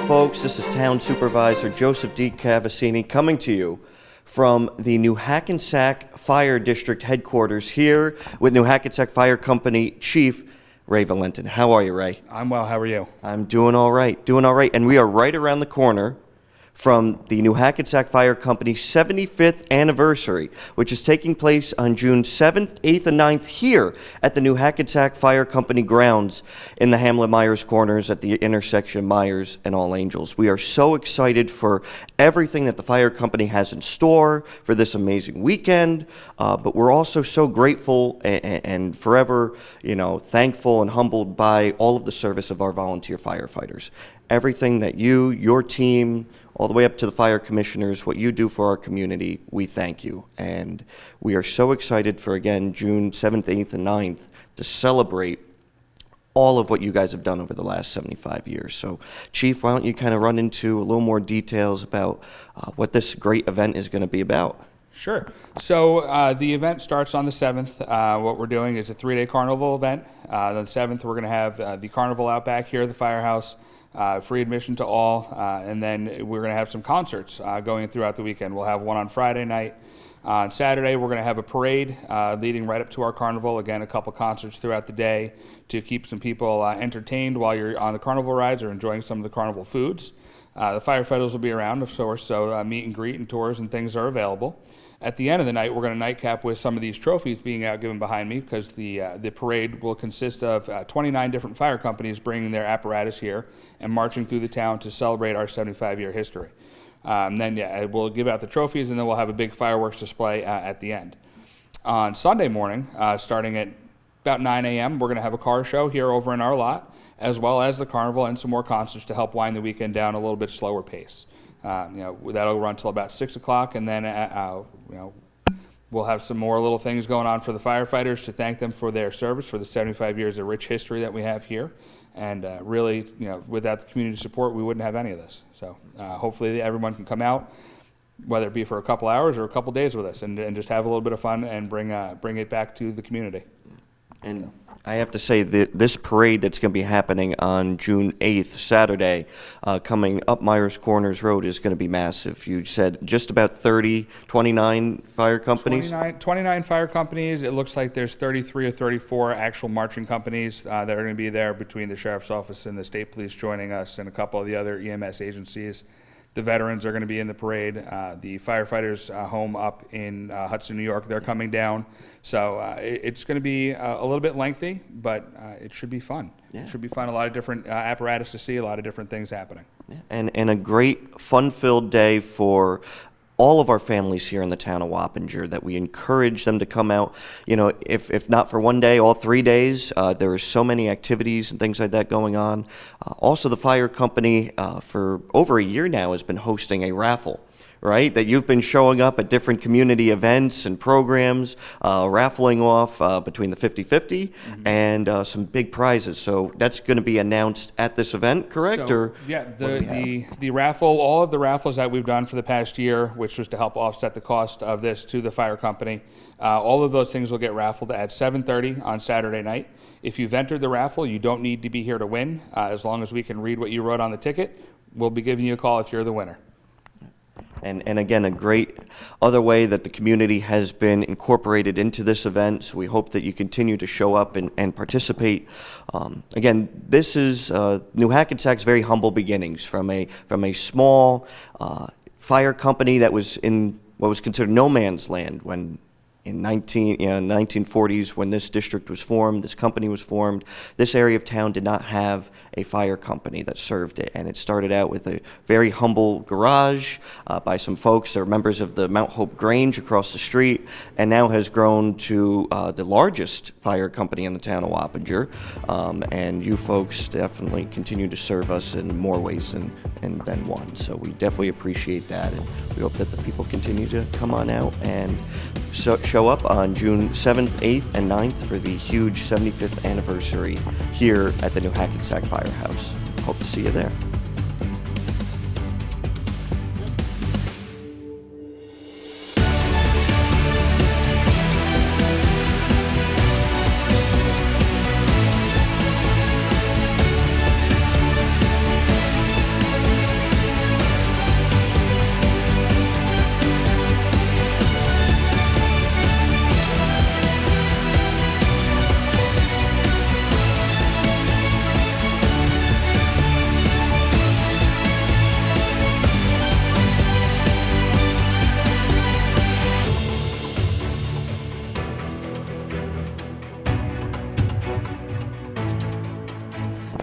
folks. This is Town Supervisor Joseph D. Cavassini coming to you from the New Hackensack Fire District headquarters here with New Hackensack Fire Company Chief Ray Valentin. How are you, Ray? I'm well. How are you? I'm doing all right, And we are right around the corner from the New Hackensack Fire Company's 75th anniversary, which is taking place on June 7th, 8th, and 9th here at the New Hackensack Fire Company grounds in the Hamlet-Myers Corners at the intersection of Myers and All Angels. We are so excited for everything that the fire company has in store for this amazing weekend, but we're also so grateful and forever, thankful and humbled by all of the service of our volunteer firefighters. Everything that you, your team, all the way up to the fire commissioners, what you do for our community, we thank you. And we are so excited for, again, June 7th, 8th, and 9th to celebrate all of what you guys have done over the last 75 years. So, Chief, why don't you kind of run into a little more details about what this great event is going to be about? Sure. So the event starts on the 7th. What we're doing is a 3-day carnival event. On the 7th, we're going to have the carnival out back here at the firehouse. Free admission to all, and then we're going to have some concerts going throughout the weekend. We'll have one on Friday night. On Saturday, we're going to have a parade leading right up to our carnival. Again, a couple concerts throughout the day to keep some people entertained while you're on the carnival rides or enjoying some of the carnival foods. The firefighters will be around, of course, so meet and greet and tours and things are available. At the end of the night, we're going to nightcap with some of these trophies being given behind me, because the parade will consist of 29 different fire companies bringing their apparatus here and marching through the town to celebrate our 75-year history. Then we'll give out the trophies, and then we'll have a big fireworks display at the end. On Sunday morning, starting at about 9 a.m., we're going to have a car show here over in our lot, as well as the carnival and some more concerts to help wind the weekend down a little bit slower pace. That'll run till about 6 o'clock, and then we'll have some more little things going on for the firefighters to thank them for their service, for the 75 years of rich history that we have here. And really, without the community support, we wouldn't have any of this. So hopefully everyone can come out, whether it be for a couple hours or a couple days with us, and just have a little bit of fun and bring it back to the community. And I have to say that this parade that's going to be happening on June 8th, Saturday, coming up Myers Corners Road is going to be massive. You said just about 29 fire companies? 29 fire companies. It looks like there's 33 or 34 actual marching companies that are going to be there, between the Sheriff's Office and the State Police joining us and a couple of the other EMS agencies. The veterans are going to be in the parade. The firefighters' home up in Hudson, New York, they're coming down. So it's going to be a little bit lengthy, but it should be fun. Yeah. It should be fun. A lot of different apparatus to see, a lot of different things happening. Yeah. And a great fun-filled day for all of our families here in the town of Wappinger, that we encourage them to come out. If not for one day, all 3 days. There are so many activities and things like that going on. Also, the fire company for over a year now has been hosting a raffle, right? That you've been showing up at different community events and programs, raffling off between the 50-50 and some big prizes. So that's going to be announced at this event, correct? So, yeah, the raffle, all of the raffles that we've done for the past year, which was to help offset the cost of this to the fire company, all of those things will get raffled at 7:30 on Saturday night. If you've entered the raffle, you don't need to be here to win. As long as we can read what you wrote on the ticket, we'll be giving you a call if you're the winner. And again, a great other way that the community has been incorporated into this event. So we hope that you continue to show up and participate. Again, this is New Hackensack's very humble beginnings from a small fire company that was in what was considered no man's land when in 1940s, when this district was formed, this company was formed, this area of town did not have a fire company that served it. And it started out with a very humble garage by some folks that are members of the Mount Hope Grange across the street, and now has grown to the largest fire company in the town of Wappinger. And you folks definitely continue to serve us in more ways than one. So we definitely appreciate that, and we hope that the people continue to come on out and show up on June 7th, 8th, and 9th for the huge 75th anniversary here at the New Hackensack Firehouse. Hope to see you there.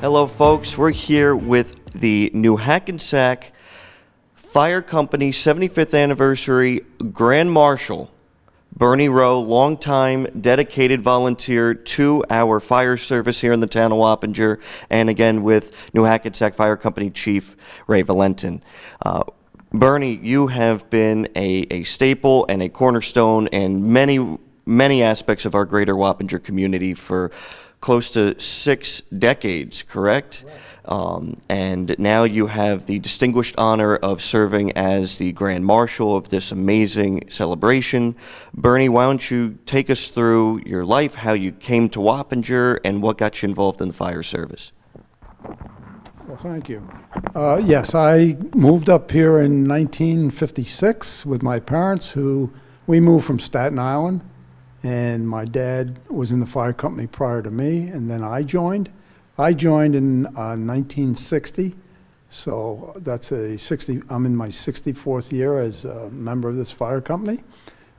Hello, folks. We're here with the New Hackensack Fire Company 75th Anniversary Grand Marshal, Bernie Rowe, longtime dedicated volunteer to our fire service here in the town of Wappinger, and again with New Hackensack Fire Company Chief Ray Valentin. Bernie, you have been a staple and a cornerstone in many aspects of our greater Wappinger community for close to 6 decades, correct? And now you have the distinguished honor of serving as the Grand Marshal of this amazing celebration. Bernie, why don't you take us through your life, how you came to Wappinger, and what got you involved in the fire service? Well, thank you. Yes, I moved up here in 1956 with my parents, we moved from Staten Island. And my dad was in the fire company prior to me, and then I joined. I joined in 1960, so I'm in my 64th year as a member of this fire company.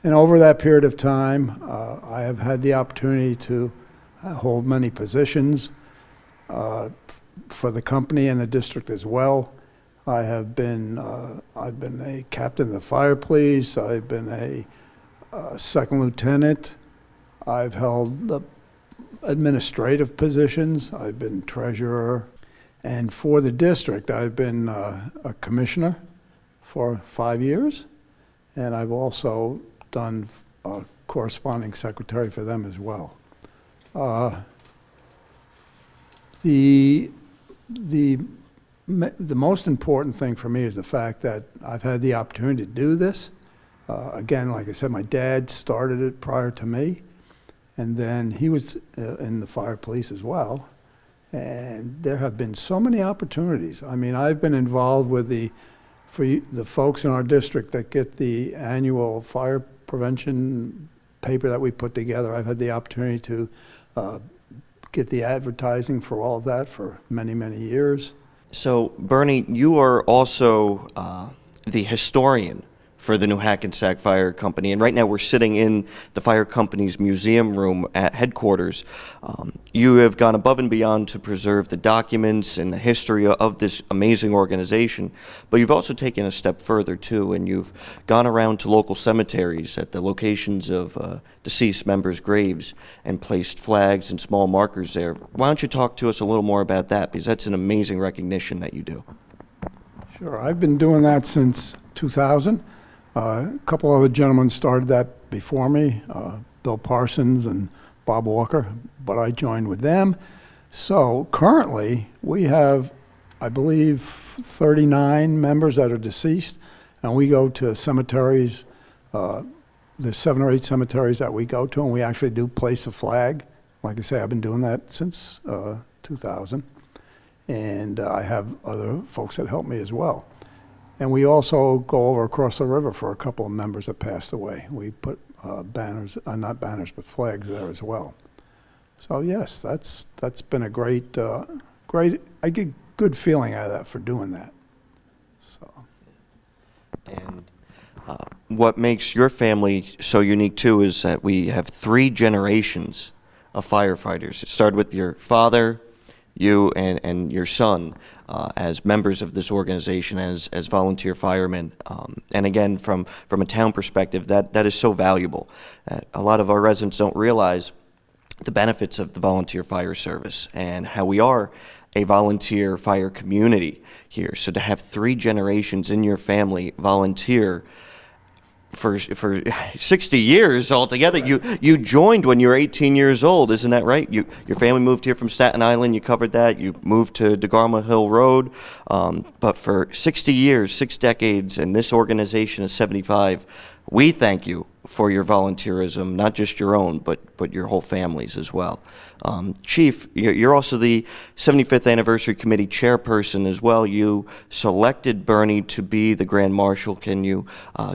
And over that period of time, I have had the opportunity to hold many positions for the company and the district as well. I've been a captain of the fire police. I've been a second lieutenant. I've held administrative positions. I've been treasurer. And for the district, I've been a commissioner for 5 years. And I've also done corresponding secretary for them as well. The most important thing for me is the fact that I've had the opportunity to do this. Again, like I said, my dad started it prior to me, and then he was in the fire police as well. And there have been so many opportunities. I mean, I've been involved with the folks in our district that get the annual fire prevention paper that we put together. I've had the opportunity to get the advertising for all of that for many, many years. So, Bernie, you are also the historian for the New Hackensack Fire Company, and right now we're sitting in the fire company's museum room at headquarters. You have gone above and beyond to preserve the documents and the history of this amazing organization, but you've also taken a step further too, and you've gone around to local cemeteries at the locations of deceased members' graves and placed flags and small markers there. Why don't you talk to us a little more about that, because that's an amazing recognition that you do. Sure, I've been doing that since 2000. A couple other gentlemen started that before me, Bill Parsons and Bob Walker, but I joined with them. So currently we have, I believe, 39 members that are deceased, and we go to cemeteries. There's 7 or 8 cemeteries that we go to, and we actually do place a flag. Like I say, I've been doing that since 2000, and I have other folks that help me as well. And we also go over across the river for a couple of members that passed away. We put banners, not banners, but flags there as well. So yes, that's been a great, I get good feeling out of that for doing that. So. And what makes your family so unique too is that we have 3 generations of firefighters. It started with your father, you and your son as members of this organization, as volunteer firemen. And again, from a town perspective, that is so valuable. A lot of our residents don't realize the benefits of the volunteer fire service and how we are a volunteer fire community here. So to have 3 generations in your family volunteer for 60 years altogether. Right. You joined when you were 18 years old, isn't that right? Your family moved here from Staten Island. You covered that. You moved to DeGarma Hill Road, but for 60 years, 6 decades, and this organization is 75. We thank you for your volunteerism, not just your own, but your whole families as well. Chief, you're also the 75th Anniversary Committee chairperson as well. You selected Bernie to be the Grand Marshal. Can you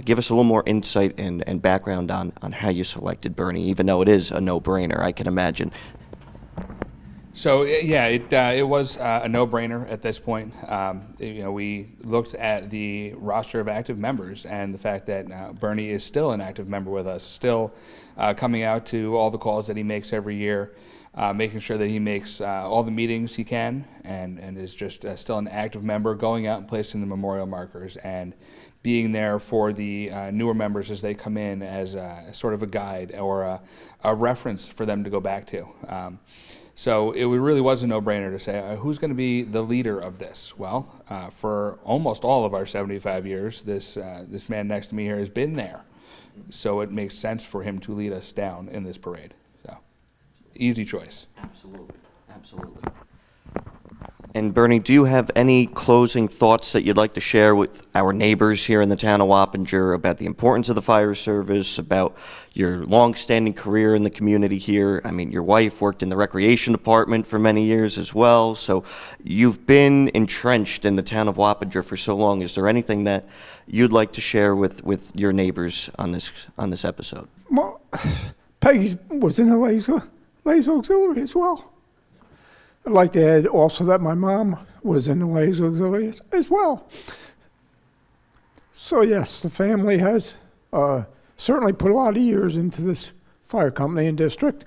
give us a little more insight and background on how you selected Bernie, even though it is a no-brainer, I can imagine? So yeah, it was a no-brainer at this point. We looked at the roster of active members and the fact that Bernie is still an active member with us, still coming out to all the calls that he makes every year, making sure that he makes all the meetings he can, and is just still an active member, going out and placing the memorial markers and being there for the newer members as they come in as sort of a guide or a reference for them to go back to. So it really was a no-brainer to say, who's going to be the leader of this? Well, for almost all of our 75 years, this man next to me here has been there. So it makes sense for him to lead us down in this parade. So, easy choice. Absolutely, absolutely. And Bernie, do you have any closing thoughts that you'd like to share with our neighbors here in the town of Wappinger about the importance of the fire service, about your long-standing career in the community here? I mean, your wife worked in the recreation department for many years as well, so you've been entrenched in the town of Wappinger for so long. Is there anything that you'd like to share with your neighbors on this episode? Well, Peggy was in the Ladies Auxiliary as well. I'd like to add also that my mom was in the Ladies Auxiliary as well. So yes, the family has certainly put a lot of years into this fire company and district.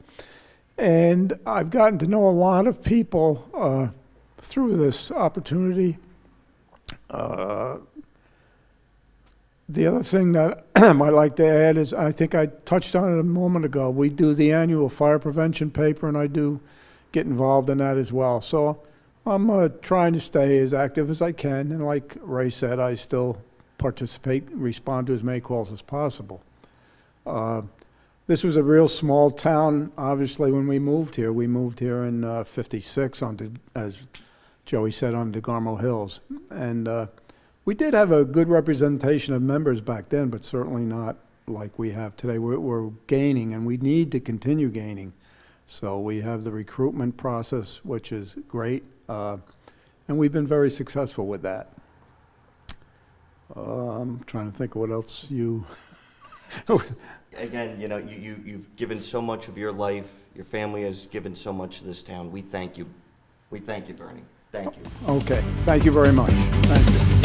And I've gotten to know a lot of people through this opportunity. The other thing that I might like to add is, I think I touched on it a moment ago, we do the annual fire prevention paper, and I do get involved in that as well. So I'm trying to stay as active as I can, and like Ray said, I still participate and respond to as many calls as possible. This was a real small town, obviously, when we moved here. We moved here in 56, as Joey said, on DeGarmo Hills. And we did have a good representation of members back then, but certainly not like we have today. We're gaining, and we need to continue gaining. So we have the recruitment process, which is great, and we've been very successful with that. I'm trying to think of what else you... Again, you've given so much of your life. Your family has given so much to this town. We thank you. We thank you, Bernie. Thank you. Okay. Thank you very much. Thank you.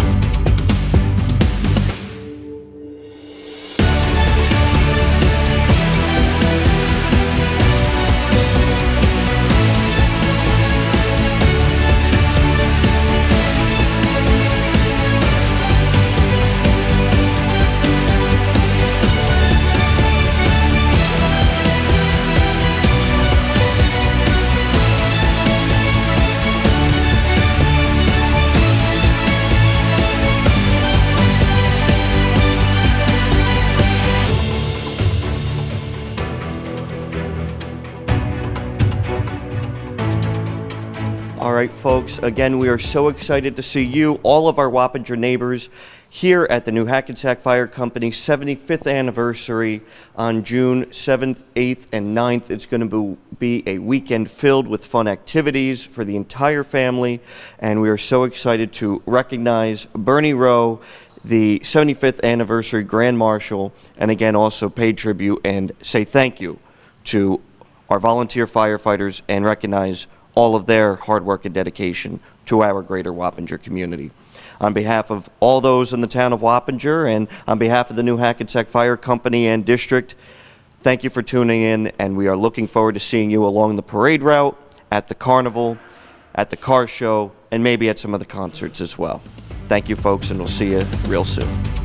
All right, folks, again, we are so excited to see you, all of our Wappinger neighbors, here at the new Hackensack Fire Company 75th anniversary on June 7th, 8th, and 9th. It's going to be a weekend filled with fun activities for the entire family, and we are so excited to recognize Bernie Rowe, the 75th anniversary Grand Marshal, and again also pay tribute and say thank you to our volunteer firefighters and recognize all of their hard work and dedication to our greater Wappinger community. On behalf of all those in the town of Wappinger and on behalf of the new Hackensack Fire Company and District, thank you for tuning in, and we are looking forward to seeing you along the parade route, at the carnival, at the car show, and maybe at some of the concerts as well. Thank you, folks, and we'll see you real soon.